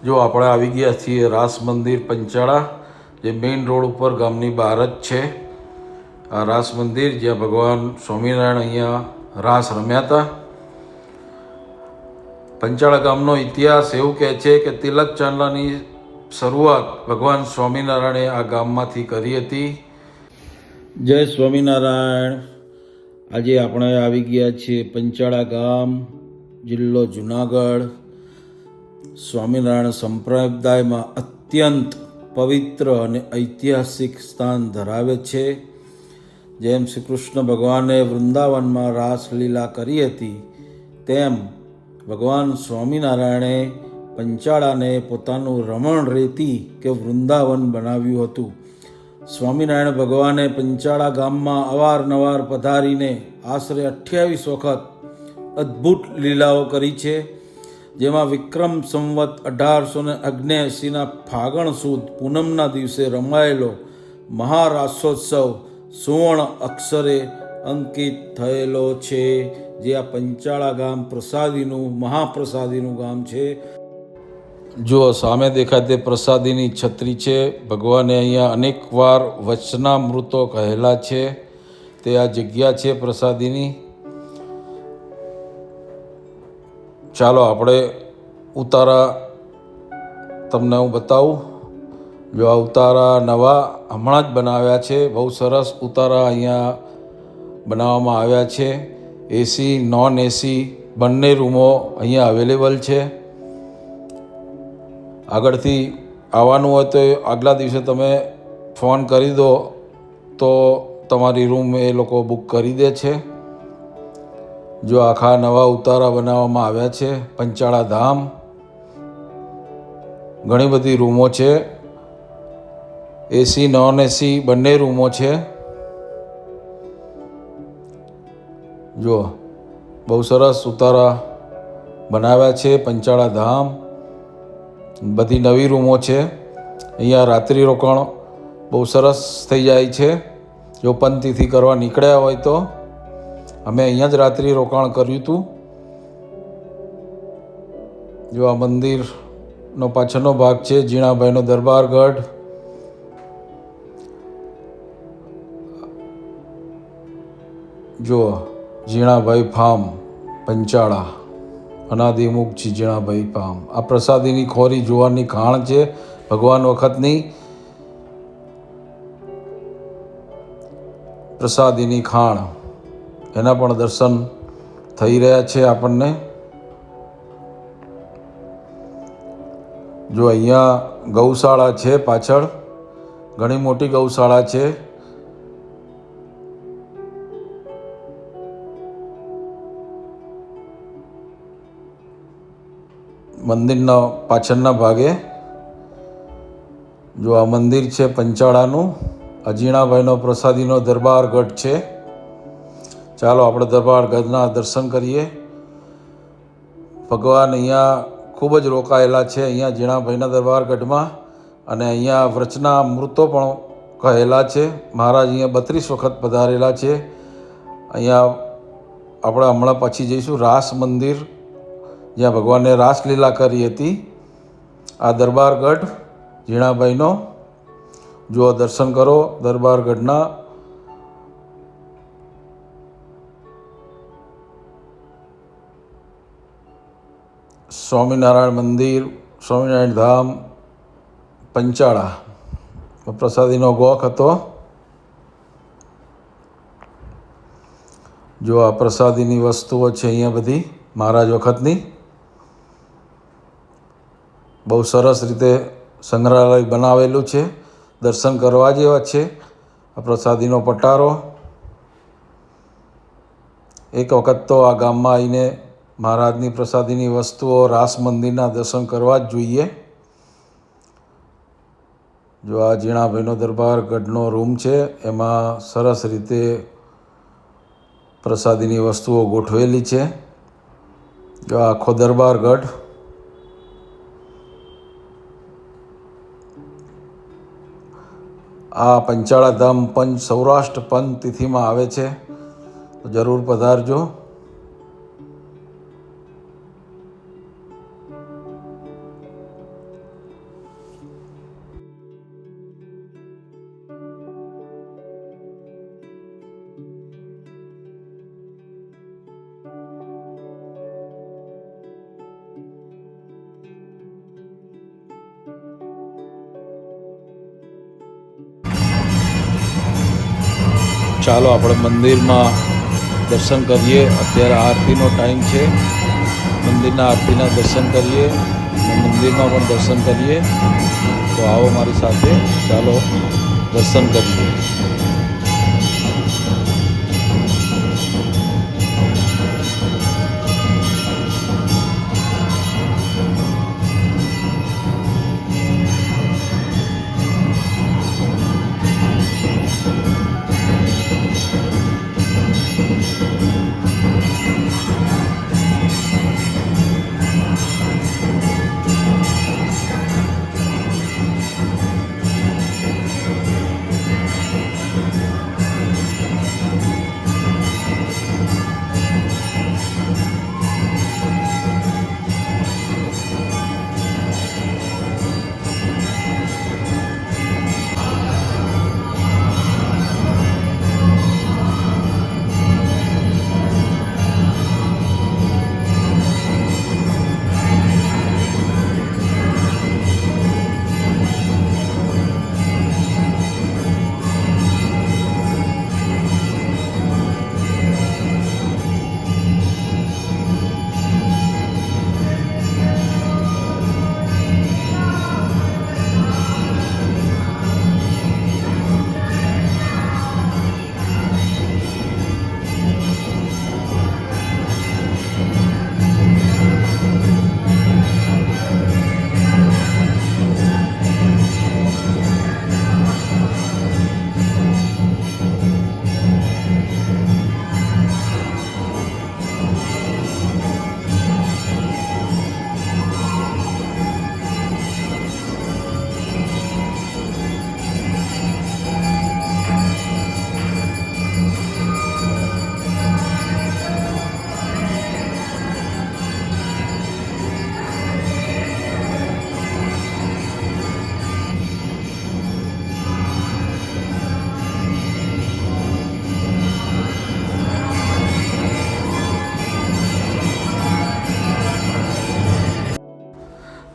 જો આપણે આવી ગયા છીએ રાસ મંદિર પંચાળા, જે મેઇન રોડ ઉપર ગામની બહાર જ છે આ રાસ મંદિર, જ્યાં ભગવાન સ્વામિનારાયણ અહીંયા રાસ રમ્યા હતા. પંચાળા ગામનો ઇતિહાસ એવું કહે છે કે તિલક ચાંદલાની શરૂઆત ભગવાન સ્વામિનારાયણે આ ગામમાંથી કરી હતી. જય સ્વામિનારાયણ. આજે આપણે આવી ગયા છીએ પંચાળા ગામ, જિલ્લો જુનાગઢ. સ્વામિનારાયણ સંપ્રદાયમાં અત્યંત પવિત્ર અને ઐતિહાસિક સ્થાન ધરાવે છે. જેમ શ્રી કૃષ્ણ ભગવાને વૃંદાવનમાં રાસલીલા કરી હતી, તેમ ભગવાન સ્વામિનારાયણે પંચાળાને પોતાનું રમણ રેતી કે વૃંદાવન બનાવ્યું હતું. સ્વામિનારાયણ ભગવાને પંચાળા ગામમાં અવારનવાર પધારીને આશરે 28 વખત અદ્ભુત લીલાઓ કરી છે. જેમાં વિક્રમ સંવત 1879ના ફાગણ સુદ પૂનમના દિવસે રમાયેલો મહારાસોત્સવ સુવર્ણ અક્ષરે અંકિત થયેલો છે. જે આ પંચાળા ગામ મહાપ્રસાદીનું ગામ છે. જો સામે દેખાય તે પ્રસાદીની છત્રી છે. ભગવાને અહીંયા અનેકવાર વચનામૃતો કહેલા છે. તે આ જગ્યા છે પ્રસાદીની. ચાલો આપણે ઉતારા તમને હું બતાવું. જો આ ઉતારા નવા હમણાં જ બનાવ્યા છે. બહુ સરસ ઉતારા અહીંયા બનાવવામાં આવ્યા છે. એસી નોન એસી બંને રૂમો અહીંયા અવેલેબલ છે. આગળથી આવવાનું હોય તો આગલા દિવસે તમે ફોન કરી દો તો તમારી રૂમ એ લોકો બુક કરી દે છે. જો આખા નવા ઉતારા બનાવવામાં આવ્યા છે. પંચાળા ધામ, ઘણી બધી રૂમો છે. એસી નોન એસી બંને રૂમો છે. જો બહુ સરસ ઉતારા બનાવ્યા છે. પંચાળા ધામ, બધી નવી રૂમો છે. અહીંયા રાત્રિ રોકાણ બહુ સરસ થઈ જાય છે. જો પંથથી કરવા નીકળ્યા હોય તો અમે અહીંયા જ રાત્રિ રોકાણ કર્યું હતું. જો આ મંદિરનો પાછળનો ભાગ છે, ઝીણાભાઈનો દરબારગઢ. જો ઝીણાભાઈ ફાર્મ પંચાળા, અનાદિમુખજી ઝીણાભાઈ ફાર્મ. આ પ્રસાદીની ખોરી જોવાની ખાણ છે ભગવાન વખતની. પ્રસાદીની ખાણ, એના પણ દર્શન થઈ રહ્યા છે આપણને. જો અહીંયા ગૌશાળા છે પાછળ, ઘણી મોટી ગૌશાળા છે. મંદિરના પાછળના ભાગે જો આ મંદિર છે પંચાળાનું. અજીણાભાઈનો પ્રસાદીનો દરબારગઢ છે. ચાલો આપણે દરબારગઢના દર્શન કરીએ. ભગવાન અહીંયા ખૂબ જ રોકાયેલા છે, અહીંયા ઝીણાભાઈના દરબારગઢમાં. અને અહીંયા વચનામૃતો પણ કહેલા છે. મહારાજ અહીંયા 32 વખત પધારેલા છે. અહીંયા આપણે હમણાં પછી જઈશું રાસ મંદિર, જ્યાં ભગવાને રાસલીલા કરી હતી. આ દરબારગઢ ઝીણાભાઈનો. જો દર્શન કરો દરબારગઢના. સ્વામિનારાયણ મંદિર, સ્વામિનારાયણ ધામ પંચાળા. પ્રસાદીનો ગોખ હતો. જો આ પ્રસાદીની વસ્તુઓ છે અહીંયા બધી મહારાજ વખતની. બહુ સરસ રીતે સંગ્રહાલય બનાવેલું છે. દર્શન કરવા જેવા છે. આ પ્રસાદીનો પટારો. એક વખત તો આ ગામમાં આવીને મહારાજની પ્રસાદીની વસ્તુઓ, રાસ મંદિરના દર્શન કરવા જ જોઈએ. જો આ ઝીણાભાઈનો દરબારગઢનો રૂમ છે, એમાં સરસ રીતે પ્રસાદીની વસ્તુઓ ગોઠવેલી છે. જો આખો દરબારગઢ. આ પંચાળા ધામ સૌરાષ્ટ્ર પંચ તિથિમાં આવે છે, તો જરૂર પધારજો. ચાલો આપણે મંદિરમાં દર્શન કરીએ. અત્યારે આરતીનો ટાઈમ છે. મંદિરના આરતીના દર્શન કરીએ અને મંદિરમાં પણ દર્શન કરીએ. તો આવો મારી સાથે, ચાલો દર્શન કરીએ.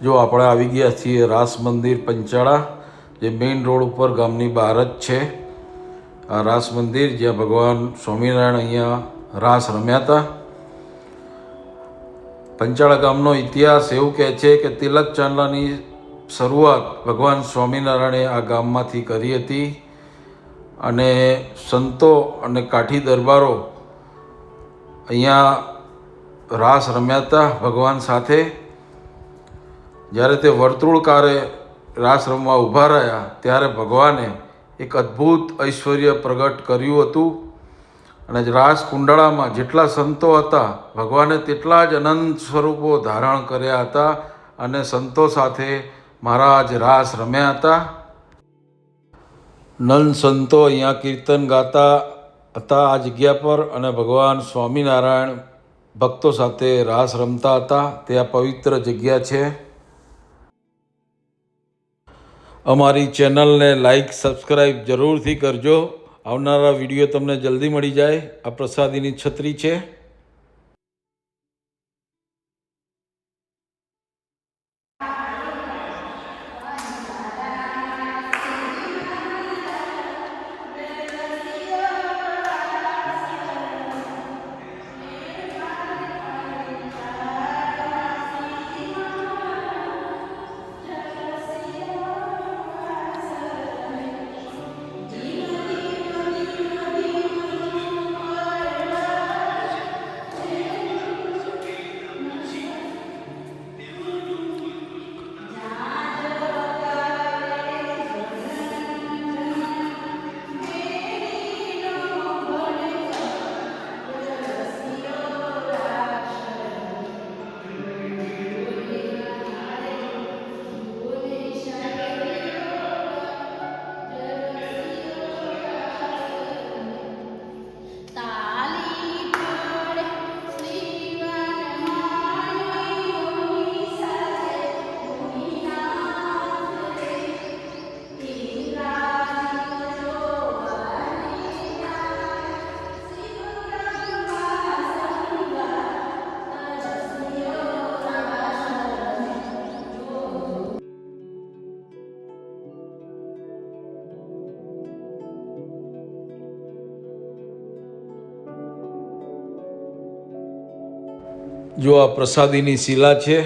જો આપણે આવી ગયા છીએ રાસ મંદિર પંચાળા, જે મેઇન રોડ ઉપર ગામની બહાર જ છે આ રાસ મંદિર, જ્યાં ભગવાન સ્વામિનારાયણ અહીંયા રાસ રમ્યા હતા. પંચાળા ગામનો ઇતિહાસ એવું કહે છે કે તિલક ચાંદલાની શરૂઆત ભગવાન સ્વામિનારાયણે આ ગામમાંથી કરી હતી અને સંતો અને કાઠી દરબારો અહીંયા રાસ રમ્યા હતા ભગવાન સાથે. જ્યારે તે વર્તુળકારે રાસ રમવા ઊભા રહ્યા ત્યારે ભગવાને એક અદ્ભુત ઐશ્વર્ય પ્રગટ કર્યું હતું અને રાસ કુંડાળામાં જેટલા સંતો હતા ભગવાને તેટલા જ અનંત સ્વરૂપો ધારણ કર્યા હતા અને સંતો સાથે મહારાજ રાસ રમ્યા હતા. નંદ સંતો અહીંયા કીર્તન ગાતા હતા આ જગ્યા પર અને ભગવાન સ્વામિનારાયણ ભક્તો સાથે રાસ રમતા હતા. તે આ પવિત્ર જગ્યા છે. અમારી ચેનલને લાઈક સબસ્ક્રાઈબ જરૂરથી કરજો. આવનારા વિડીયો તમને જલ્દી મળી જાય. આ પ્રસાદીની છત્રી છે. જો આ પ્રસાદીની શિલા છે.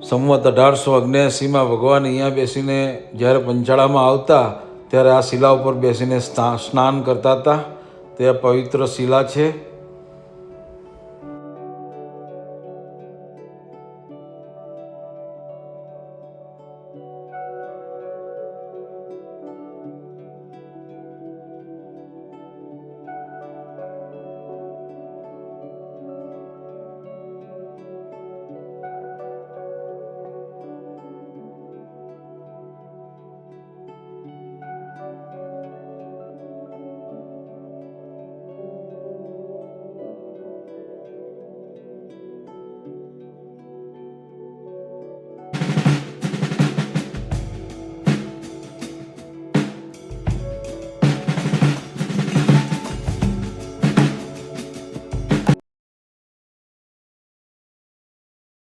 સંવત 1879માં ભગવાન અહીંયા બેસીને જ્યારે પંચાળામાં આવતા ત્યારે આ શિલા ઉપર બેસીને સ્નાન કરતા હતા. તે પવિત્ર શિલા છે.